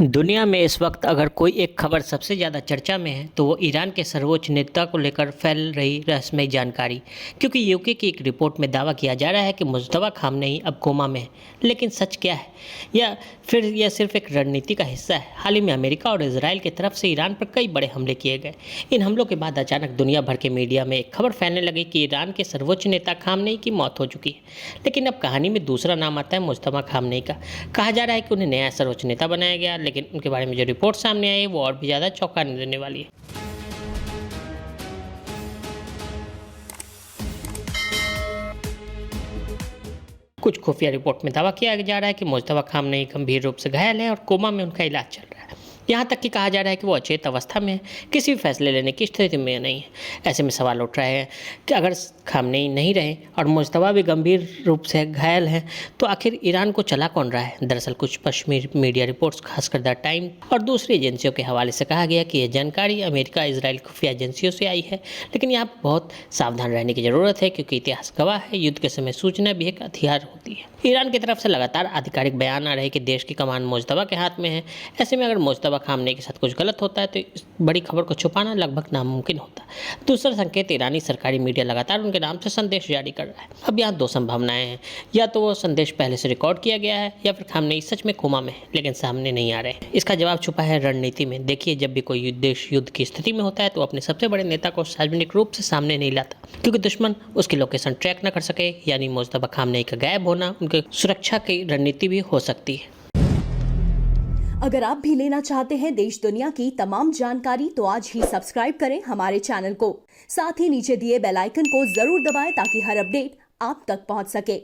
दुनिया में इस वक्त अगर कोई एक खबर सबसे ज़्यादा चर्चा में है तो वो ईरान के सर्वोच्च नेता को लेकर फैल रही रहस्यमयी जानकारी। क्योंकि यूके की एक रिपोर्ट में दावा किया जा रहा है कि मुज्तबा खामनेई अब कोमा में है। लेकिन सच क्या है, या फिर यह सिर्फ एक रणनीति का हिस्सा है? हाल ही में अमेरिका और इसराइल की तरफ से ईरान पर कई बड़े हमले किए गए। इन हमलों के बाद अचानक दुनिया भर के मीडिया में एक खबर फैलने लगी कि ईरान के सर्वोच्च नेता खामनेई की मौत हो चुकी है। लेकिन अब कहानी में दूसरा नाम आता है मुज्तबा खामनेई का। कहा जा रहा है कि उन्हें नया सर्वोच्च नेता बनाया गया, लेकिन उनके बारे में जो रिपोर्ट सामने आई है वो और भी ज़्यादा चौंकाने देने वाली है। कुछ खुफिया रिपोर्ट में दावा किया जा रहा है कि मुज्तबा खामनेई गंभीर रूप से घायल है और कोमा में उनका इलाज चल रहा है। यहाँ तक कि कहा जा रहा है कि वो अचेत अवस्था में है, किसी भी फैसले लेने की स्थिति में नहीं है। ऐसे में सवाल उठ रहे हैं कि अगर खामनेई नहीं रहे और मुज्तबा भी गंभीर रूप से घायल हैं तो आखिर ईरान को चला कौन रहा है? दरअसल कुछ पश्चिमी मीडिया रिपोर्ट्स, खासकर द टाइम और दूसरी एजेंसियों के हवाले से कहा गया कि यह जानकारी अमेरिका इसराइल खुफिया एजेंसियों से आई है। लेकिन यहाँ बहुत सावधान रहने की ज़रूरत है, क्योंकि इतिहास गवाह है युद्ध के समय सूचना भी एक हथियार होती है। ईरान की तरफ से लगातार आधिकारिक बयान आ रहे हैं कि देश की कमान मुज्तबा के हाथ में है। ऐसे में अगर मुज्तबा खामनेई के साथ कुछ गलत होता है तो इस बड़ी खबर को छुपाना लगभग नामुमकिन होता है। दूसरा संकेत, ईरानी सरकारी मीडिया लगातार उनके नाम से संदेश जारी कर रहा है। अब यहाँ दो संभावनाएं हैं, या तो वो संदेश पहले से रिकॉर्ड किया गया है या फिर खामनेई सच में कोमा में है लेकिन सामने नहीं आ रहे हैं। इसका जवाब छुपा है रणनीति में। देखिए, जब भी कोई देश युद्ध की स्थिति में होता है तो अपने सबसे बड़े नेता को सार्वजनिक रूप से सामने नहीं लाता, क्योंकि दुश्मन उसकी लोकेशन ट्रैक न कर सके। यानी मुज्तबा खामनेई का गायब होना उनके सुरक्षा की रणनीति भी हो सकती है। अगर आप भी लेना चाहते हैं देश दुनिया की तमाम जानकारी तो आज ही सब्सक्राइब करें हमारे चैनल को। साथ ही नीचे दिए बेल आइकन को जरूर दबाएं ताकि हर अपडेट आप तक पहुंच सके।